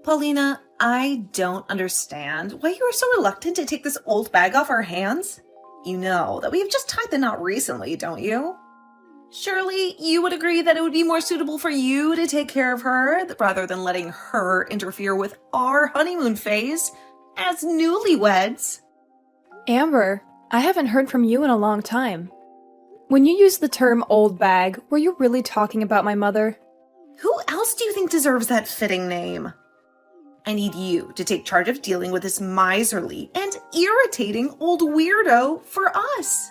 Paulina, I don't understand why you are so reluctant to take this old bag off our hands. You know that we have just tied the knot recently, don't you? Surely you would agree that it would be more suitable for you to take care of her rather than letting her interfere with our honeymoon phase as newlyweds. Amber, I haven't heard from you in a long time. When you used the term old bag, were you really talking about my mother? Who else do you think deserves that fitting name? I need you to take charge of dealing with this miserly and irritating old weirdo for us.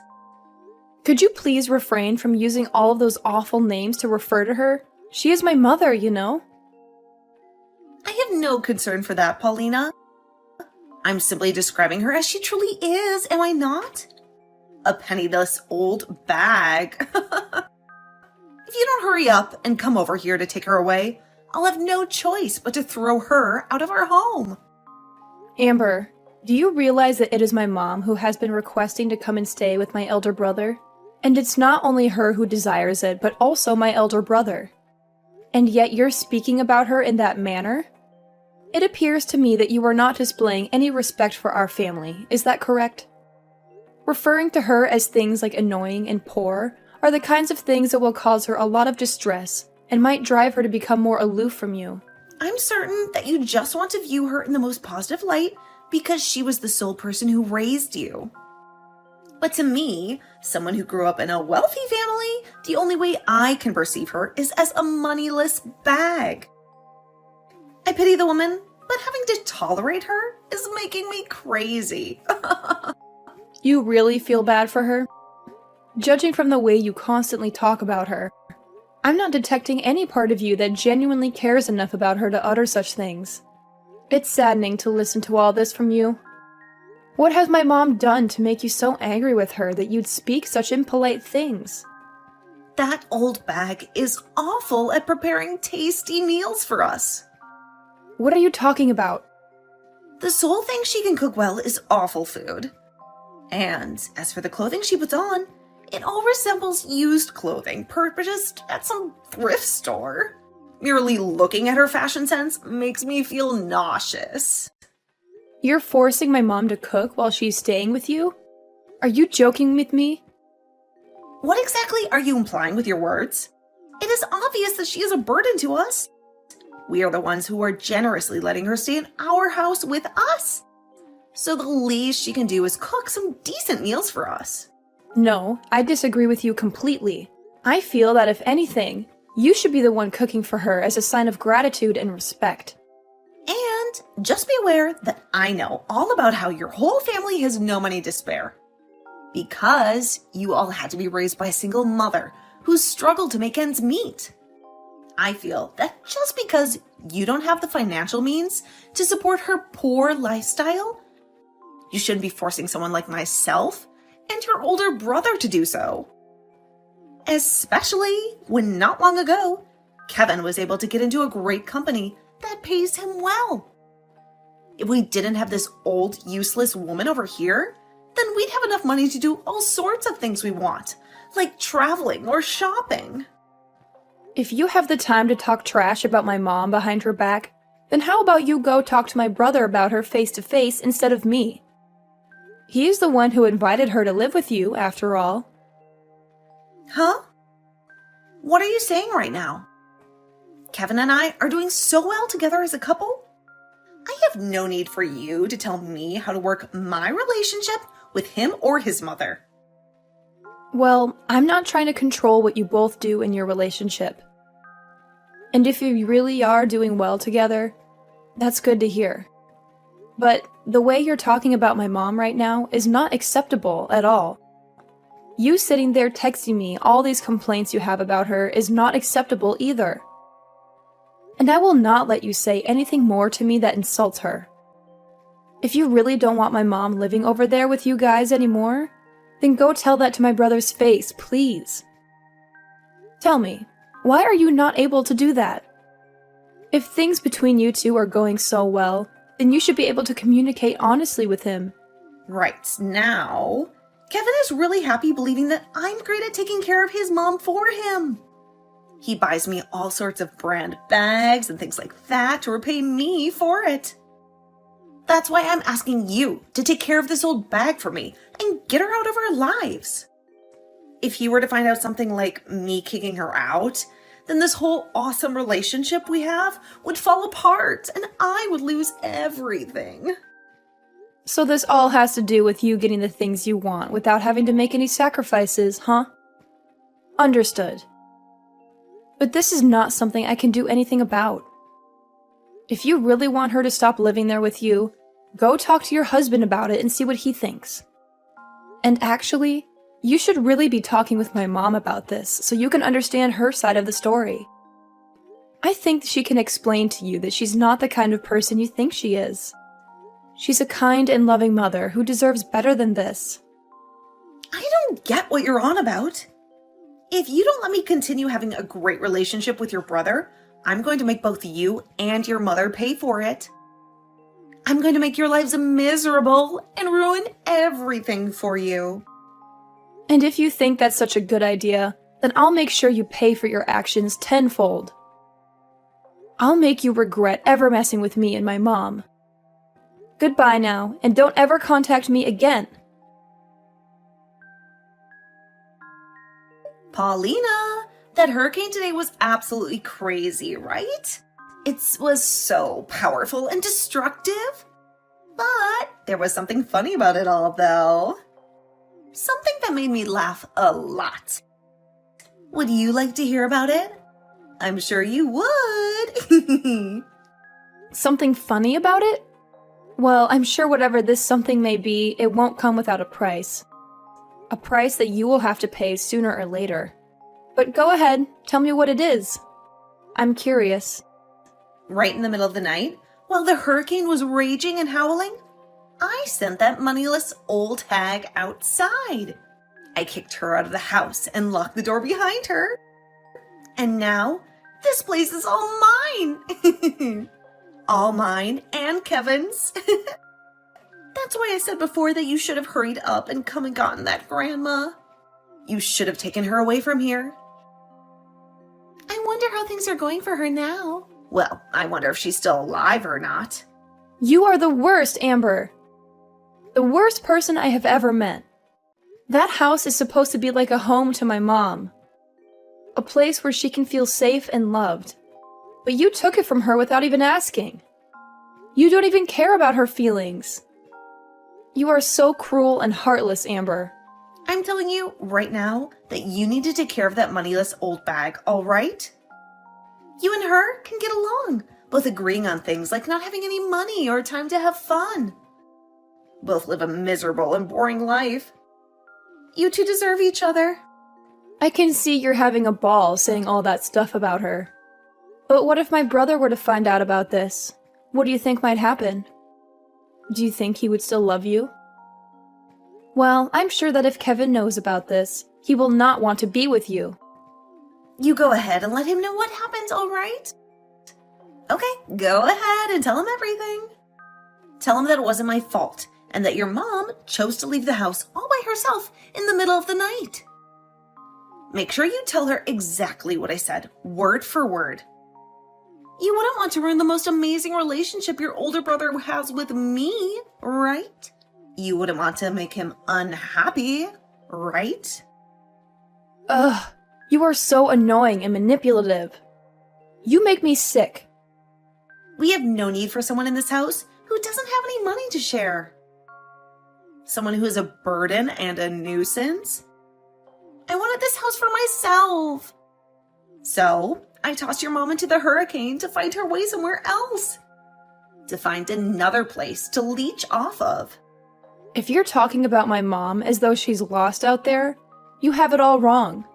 Could you please refrain from using all of those awful names to refer to her? She is my mother, you know. I have no concern for that, Paulina. I'm simply describing her as she truly is, am I not? A penniless old bag. If you don't hurry up and come over here to take her away, I'll have no choice but to throw her out of our home. Amber, do you realize that it is my mom who has been requesting to come and stay with my elder brother? And it's not only her who desires it, but also my elder brother. And yet you're speaking about her in that manner? It appears to me that you are not displaying any respect for our family, is that correct? Referring to her as things like annoying and poor are the kinds of things that will cause her a lot of distress and might drive her to become more aloof from you. I'm certain that you just want to view her in the most positive light because she was the sole person who raised you. But to me, someone who grew up in a wealthy family, the only way I can perceive her is as a moneyless bag. I pity the woman, but having to tolerate her is making me crazy. You really feel bad for her? Judging from the way you constantly talk about her, I'm not detecting any part of you that genuinely cares enough about her to utter such things. It's saddening to listen to all this from you. What has my mom done to make you so angry with her that you'd speak such impolite things? That old bag is awful at preparing tasty meals for us. What are you talking about? The sole thing she can cook well is awful food. And as for the clothing she puts on, it all resembles used clothing purchased at some thrift store. Merely looking at her fashion sense makes me feel nauseous. You're forcing my mom to cook while she's staying with you? Are you joking with me? What exactly are you implying with your words? It is obvious that she is a burden to us. We are the ones who are generously letting her stay in our house with us. So the least she can do is cook some decent meals for us. No, I disagree with you completely. I feel that if anything, you should be the one cooking for her as a sign of gratitude and respect. And just be aware that I know all about how your whole family has no money to spare. Because you all had to be raised by a single mother who struggled to make ends meet. I feel that just because you don't have the financial means to support her poor lifestyle, you shouldn't be forcing someone like myself and your older brother to do so. Especially when not long ago, Kevin was able to get into a great company that pays him well. If we didn't have this old, useless woman over here, then we'd have enough money to do all sorts of things we want, like traveling or shopping. If you have the time to talk trash about my mom behind her back, then how about you go talk to my brother about her face to face instead of me? He is the one who invited her to live with you, after all. Huh? What are you saying right now? Kevin and I are doing so well together as a couple. I have no need for you to tell me how to work my relationship with him or his mother. Well, I'm not trying to control what you both do in your relationship. And if you really are doing well together, that's good to hear. But the way you're talking about my mom right now is not acceptable at all. You sitting there texting me all these complaints you have about her is not acceptable either. And I will not let you say anything more to me that insults her. If you really don't want my mom living over there with you guys anymore, then go tell that to my brother's face, please. Tell me, why are you not able to do that? If things between you two are going so well, then you should be able to communicate honestly with him. Right now, Kevin is really happy believing that I'm great at taking care of his mom for him. He buys me all sorts of brand bags and things like that to repay me for it. That's why I'm asking you to take care of this old bag for me and get her out of our lives. If he were to find out something like me kicking her out, then this whole awesome relationship we have would fall apart and I would lose everything. So this all has to do with you getting the things you want without having to make any sacrifices, huh? Understood. But this is not something I can do anything about. If you really want her to stop living there with you, go talk to your husband about it and see what he thinks. And actually, you should really be talking with my mom about this so you can understand her side of the story. I think she can explain to you that she's not the kind of person you think she is. She's a kind and loving mother who deserves better than this. I don't get what you're on about. If you don't let me continue having a great relationship with your brother, I'm going to make both you and your mother pay for it. I'm going to make your lives miserable and ruin everything for you. And if you think that's such a good idea, then I'll make sure you pay for your actions tenfold. I'll make you regret ever messing with me and my mom. Goodbye now, and don't ever contact me again. Paulina, that hurricane today was absolutely crazy, right? It was so powerful and destructive. But there was something funny about it all, though. Something that made me laugh a lot. Would you like to hear about it? I'm sure you would. Something funny about it? Well, I'm sure whatever this something may be, it won't come without a price. A price that you will have to pay sooner or later. But go ahead, tell me what it is. I'm curious. Right in the middle of the night, while the hurricane was raging and howling, I sent that moneyless old hag outside. I kicked her out of the house and locked the door behind her. And now, this place is all mine. All mine and Kevin's. That's why I said before that you should have hurried up and come and gotten that grandma. You should have taken her away from here. I wonder how things are going for her now. Well, I wonder if she's still alive or not. You are the worst, Amber. The worst person I have ever met. That house is supposed to be like a home to my mom. A place where she can feel safe and loved. But you took it from her without even asking. You don't even care about her feelings. You are so cruel and heartless, Amber. I'm telling you right now that you need to take care of that moneyless old bag, all right? You and her can get along, both agreeing on things like not having any money or time to have fun. Both live a miserable and boring life. You two deserve each other. I can see you're having a ball saying all that stuff about her. But what if my brother were to find out about this? What do you think might happen? Do you think he would still love you? Well, I'm sure that if Kevin knows about this, he will not want to be with you. You go ahead and let him know what happened, all right? Okay, go ahead and tell him everything. Tell him that it wasn't my fault and that your mom chose to leave the house all by herself in the middle of the night. Make sure you tell her exactly what I said, word for word. You wouldn't want to ruin the most amazing relationship your older brother has with me, right? You wouldn't want to make him unhappy, right? Ugh, you are so annoying and manipulative. You make me sick. We have no need for someone in this house who doesn't have any money to share. Someone who is a burden and a nuisance. I wanted this house for myself. So, I tossed your mom into the hurricane to find her way somewhere else. To find another place to leech off of. If you're talking about my mom as though she's lost out there, you have it all wrong.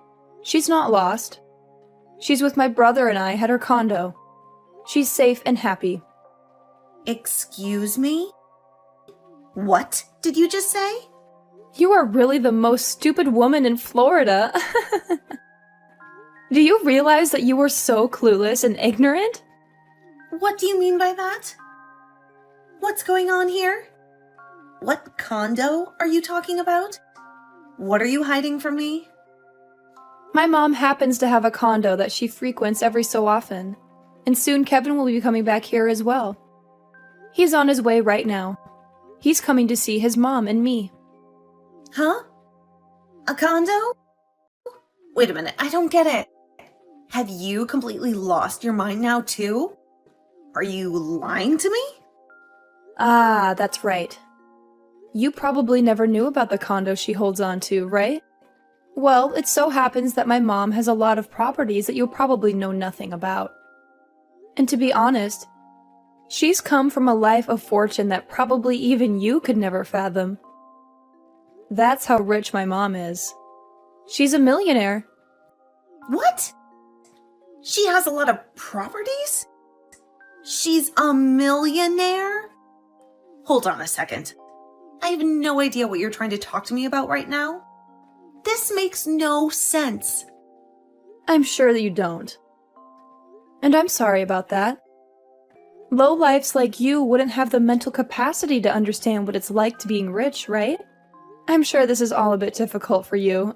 She's not lost. She's with my brother and I at her condo. She's safe and happy. Excuse me? What did you just say? You are really the most stupid woman in Florida. Do you realize that you were so clueless and ignorant? What do you mean by that? What's going on here? What condo are you talking about? What are you hiding from me? My mom happens to have a condo that she frequents every so often, and soon Kevin will be coming back here as well. He's on his way right now. He's coming to see his mom and me. Huh? A condo? Wait a minute, I don't get it. Have you completely lost your mind now too? Are you lying to me? Ah, that's right. You probably never knew about the condo she holds on to, right? Well, it so happens that my mom has a lot of properties that you'll probably know nothing about. And to be honest, she's come from a life of fortune that probably even you could never fathom. That's how rich my mom is. She's a millionaire. What? She has a lot of properties? She's a millionaire? Hold on a second. I have no idea what you're trying to talk to me about right now. This makes no sense. I'm sure that you don't. And I'm sorry about that. Lowlifes like you wouldn't have the mental capacity to understand what it's like to being rich, right? I'm sure this is all a bit difficult for you.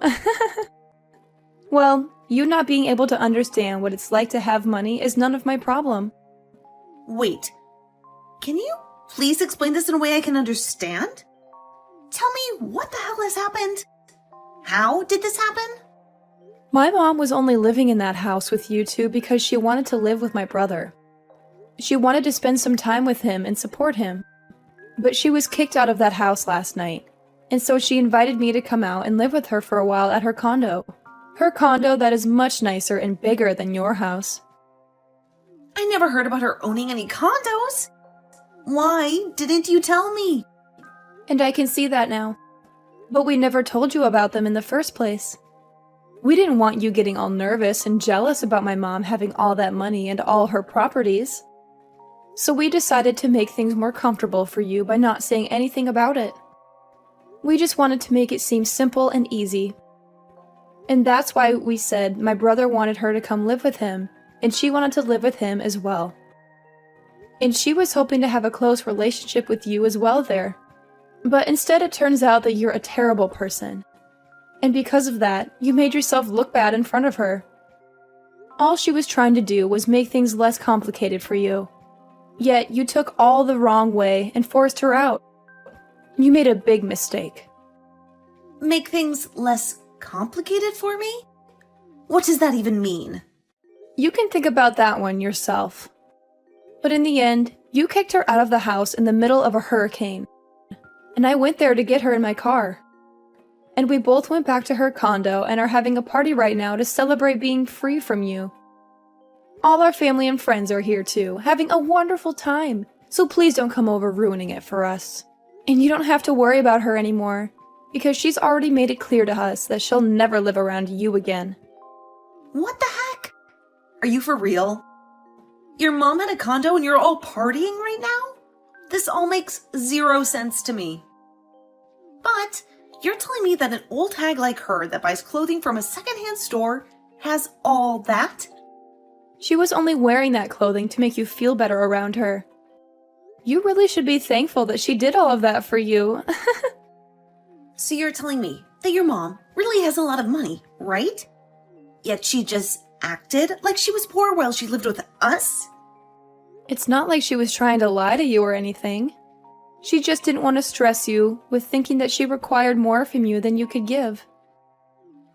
Well, you not being able to understand what it's like to have money is none of my problem. Wait, can you please explain this in a way I can understand? Tell me what the hell has happened? How did this happen? My mom was only living in that house with you two because she wanted to live with my brother. She wanted to spend some time with him and support him. But she was kicked out of that house last night, and so she invited me to come out and live with her for a while at her condo. Her condo that is much nicer and bigger than your house. I never heard about her owning any condos. Why didn't you tell me? And I can see that now. But we never told you about them in the first place. We didn't want you getting all nervous and jealous about my mom having all that money and all her properties. So we decided to make things more comfortable for you by not saying anything about it. We just wanted to make it seem simple and easy. And that's why we said my brother wanted her to come live with him, and she wanted to live with him as well. And she was hoping to have a close relationship with you as well there. But instead it turns out that you're a terrible person. And because of that, you made yourself look bad in front of her. All she was trying to do was make things less complicated for you. Yet you took all the wrong way and forced her out. You made a big mistake. Make things less complicated for me? What does that even mean? You can think about that one yourself. But in the end, you kicked her out of the house in the middle of a hurricane. And I went there to get her in my car. And we both went back to her condo and are having a party right now to celebrate being free from you. All our family and friends are here too, having a wonderful time. So please don't come over ruining it for us. And you don't have to worry about her anymore, because she's already made it clear to us that she'll never live around you again. What the heck? Are you for real? Your mom had a condo and you're all partying right now? This all makes zero sense to me. But you're telling me that an old hag like her that buys clothing from a secondhand store has all that? She was only wearing that clothing to make you feel better around her. You really should be thankful that she did all of that for you. So you're telling me that your mom really has a lot of money, right? Yet she just acted like she was poor while she lived with us? It's not like she was trying to lie to you or anything. She just didn't want to stress you with thinking that she required more from you than you could give.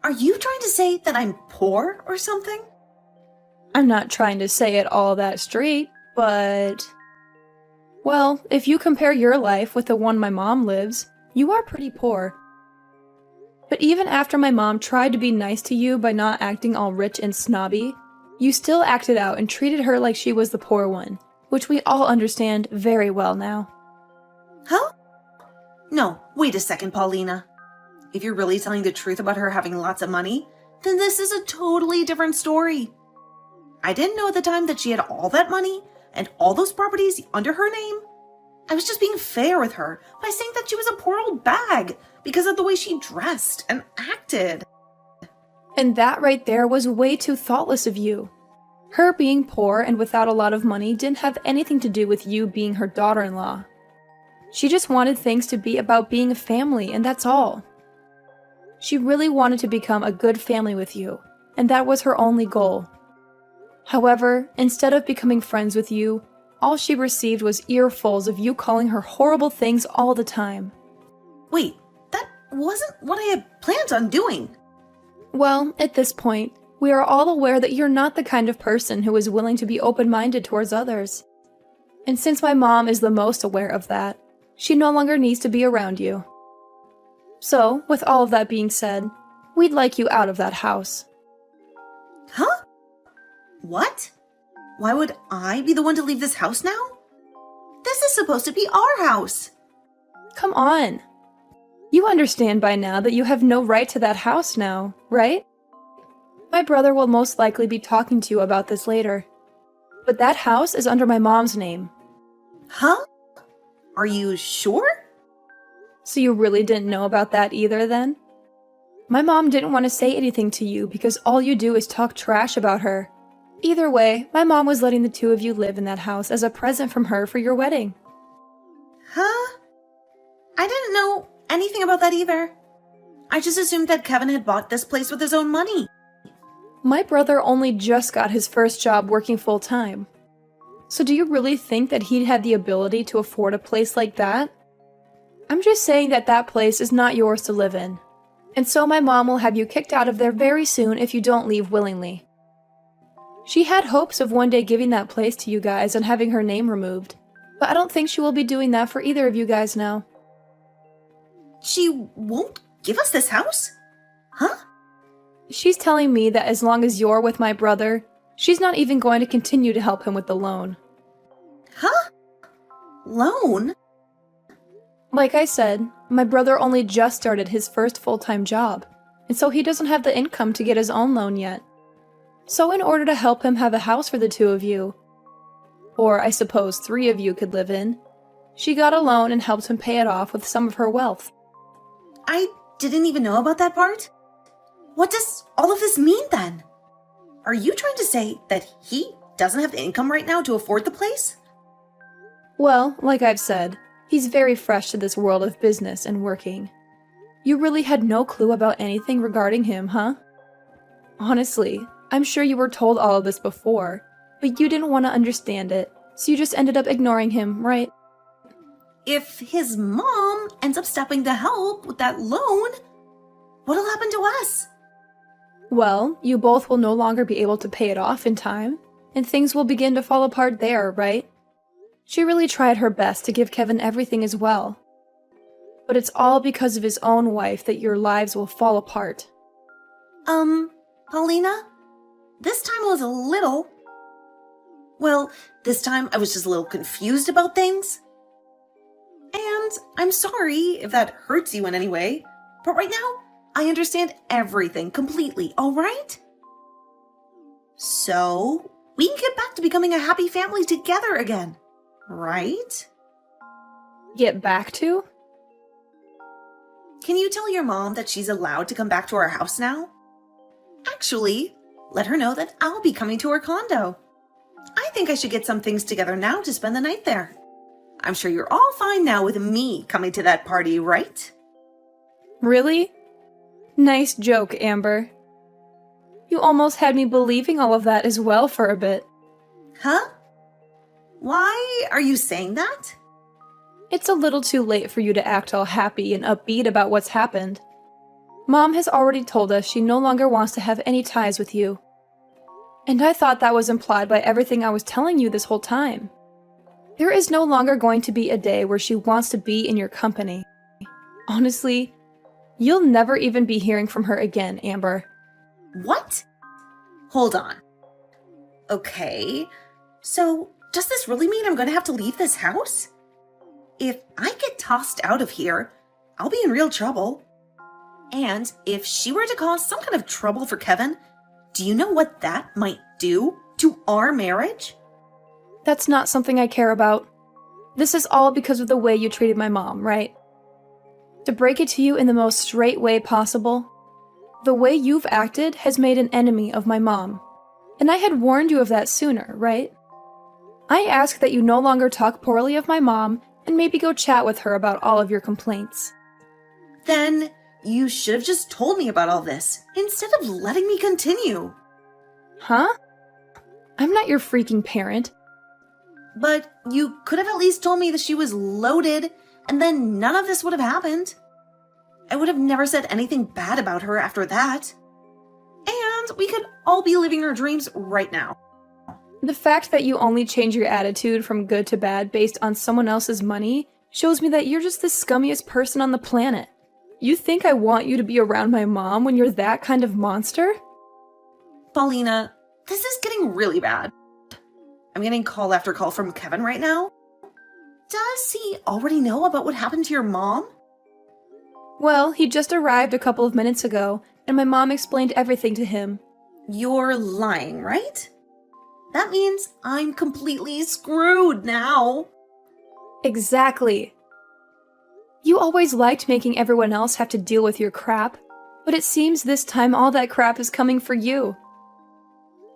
Are you trying to say that I'm poor or something? I'm not trying to say it all that straight, but... Well, if you compare your life with the one my mom lives, you are pretty poor. But even after my mom tried to be nice to you by not acting all rich and snobby, you still acted out and treated her like she was the poor one, which we all understand very well now. Huh? No, wait a second, Paulina. If you're really telling the truth about her having lots of money, then this is a totally different story. I didn't know at the time that she had all that money and all those properties under her name. I was just being fair with her by saying that she was a poor old bag because of the way she dressed and acted. And that right there was way too thoughtless of you. Her being poor and without a lot of money didn't have anything to do with you being her daughter-in-law. She just wanted things to be about being a family, and that's all. She really wanted to become a good family with you, and that was her only goal. However, instead of becoming friends with you, all she received was earfuls of you calling her horrible things all the time. Wait, that wasn't what I had planned on doing. Well, at this point, we are all aware that you're not the kind of person who is willing to be open-minded towards others. And since my mom is the most aware of that, she no longer needs to be around you. So, with all of that being said, we'd like you out of that house. Huh? What? Why would I be the one to leave this house now? This is supposed to be our house. Come on. You understand by now that you have no right to that house now, right? My brother will most likely be talking to you about this later. But that house is under my mom's name. Huh? Are you sure? So you really didn't know about that either then? My mom didn't want to say anything to you because all you do is talk trash about her. Either way, my mom was letting the two of you live in that house as a present from her for your wedding. Huh? I didn't know anything about that either. I just assumed that Kevin had bought this place with his own money. My brother only just got his first job working full-time. So do you really think that he'd have the ability to afford a place like that? I'm just saying that that place is not yours to live in. And so my mom will have you kicked out of there very soon if you don't leave willingly. She had hopes of one day giving that place to you guys and having her name removed, but I don't think she will be doing that for either of you guys now. She won't give us this house? Huh? She's telling me that as long as you're with my brother, she's not even going to continue to help him with the loan. Huh? Loan? Like I said, my brother only just started his first full-time job, and so he doesn't have the income to get his own loan yet. So in order to help him have a house for the two of you, or I suppose 3 of you could live in, she got a loan and helped him pay it off with some of her wealth. I didn't even know about that part. What does all of this mean then? Are you trying to say that he doesn't have the income right now to afford the place? Well, like I've said, he's very fresh to this world of business and working. You really had no clue about anything regarding him, huh? Honestly, I'm sure you were told all of this before, but you didn't want to understand it, so you just ended up ignoring him, right? If his mom ends up stepping to help with that loan, what'll happen to us? Well, you both will no longer be able to pay it off in time, and things will begin to fall apart there, right? She really tried her best to give Kevin everything as well. But it's all because of his own wife that your lives will fall apart. Paulina? This time I was a little... Well, this time I was just a little confused about things. And I'm sorry if that hurts you in any way, but right now, I understand everything completely, alright? So, we can get back to becoming a happy family together again, right? Get back to? Can you tell your mom that she's allowed to come back to our house now? Actually, let her know that I'll be coming to her condo. I think I should get some things together now to spend the night there. I'm sure you're all fine now with me coming to that party, right? Really? Nice joke, Amber. You almost had me believing all of that as well for a bit. Huh? Why are you saying that? It's a little too late for you to act all happy and upbeat about what's happened. Mom has already told us she no longer wants to have any ties with you. And I thought that was implied by everything I was telling you this whole time. There is no longer going to be a day where she wants to be in your company. Honestly, you'll never even be hearing from her again, Amber. What? Hold on. Okay, so does this really mean I'm going to have to leave this house? If I get tossed out of here, I'll be in real trouble. And if she were to cause some kind of trouble for Kevin, do you know what that might do to our marriage? That's not something I care about. This is all because of the way you treated my mom, right? To break it to you in the most straight way possible, the way you've acted has made an enemy of my mom. And I had warned you of that sooner, right? I ask that you no longer talk poorly of my mom and maybe go chat with her about all of your complaints. Then You should have just told me about all this, instead of letting me continue. Huh? I'm not your freaking parent. But you could have at least told me that she was loaded, and then none of this would have happened. I would have never said anything bad about her after that. And we could all be living our dreams right now. The fact that you only change your attitude from good to bad based on someone else's money shows me that you're just the scummiest person on the planet. You think I want you to be around my mom when you're that kind of monster? Paulina, this is getting really bad. I'm getting call after call from Kevin right now. Does he already know about what happened to your mom? Well, he just arrived a couple of minutes ago, and my mom explained everything to him. You're lying, right? That means I'm completely screwed now. Exactly. You always liked making everyone else have to deal with your crap, but it seems this time all that crap is coming for you.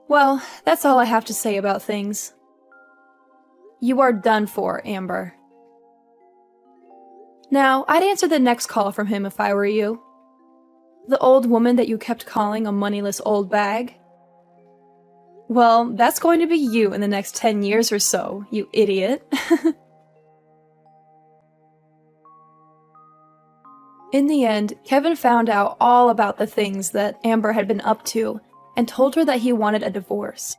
Well, that's all I have to say about things. You are done for, Amber. Now, I'd answer the next call from him if I were you. The old woman that you kept calling a moneyless old bag? Well, that's going to be you in the next 10 years or so, you idiot. In the end, Kevin found out all about the things that Amber had been up to and told her that he wanted a divorce.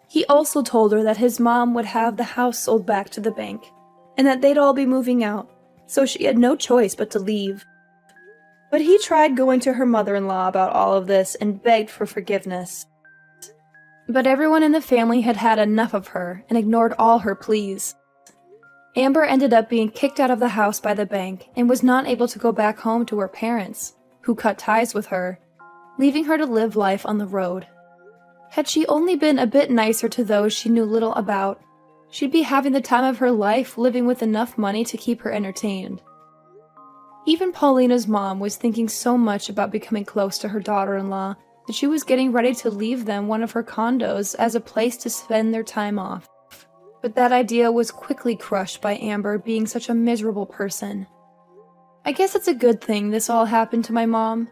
He also told her that his mom would have the house sold back to the bank and that they'd all be moving out, so she had no choice but to leave. But he tried going to her mother-in-law about all of this and begged for forgiveness. But everyone in the family had had enough of her and ignored all her pleas. Amber ended up being kicked out of the house by the bank and was not able to go back home to her parents, who cut ties with her, leaving her to live life on the road. Had she only been a bit nicer to those she knew little about, she'd be having the time of her life living with enough money to keep her entertained. Even Paulina's mom was thinking so much about becoming close to her daughter-in-law that she was getting ready to leave them one of her condos as a place to spend their time off. But that idea was quickly crushed by Amber being such a miserable person. I guess it's a good thing this all happened to my mom,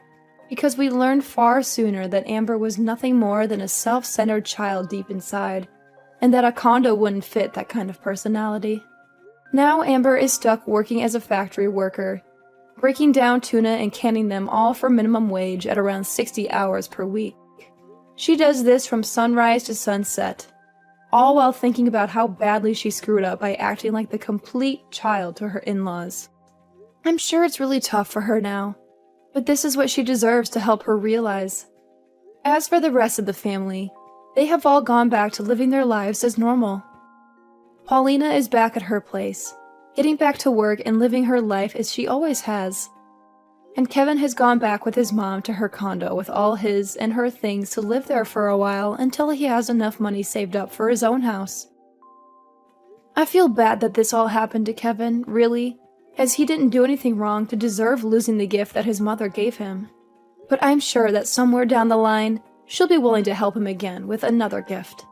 because we learned far sooner that Amber was nothing more than a self-centered child deep inside, and that a condo wouldn't fit that kind of personality. Now Amber is stuck working as a factory worker, breaking down tuna and canning them all for minimum wage at around 60 hours per week. She does this from sunrise to sunset, all while thinking about how badly she screwed up by acting like the complete child to her in-laws. I'm sure it's really tough for her now, but this is what she deserves to help her realize. As for the rest of the family, they have all gone back to living their lives as normal. Paulina is back at her place, getting back to work and living her life as she always has. And Kevin has gone back with his mom to her condo with all his and her things to live there for a while until he has enough money saved up for his own house. I feel bad that this all happened to Kevin, really, as he didn't do anything wrong to deserve losing the gift that his mother gave him. But I'm sure that somewhere down the line, she'll be willing to help him again with another gift.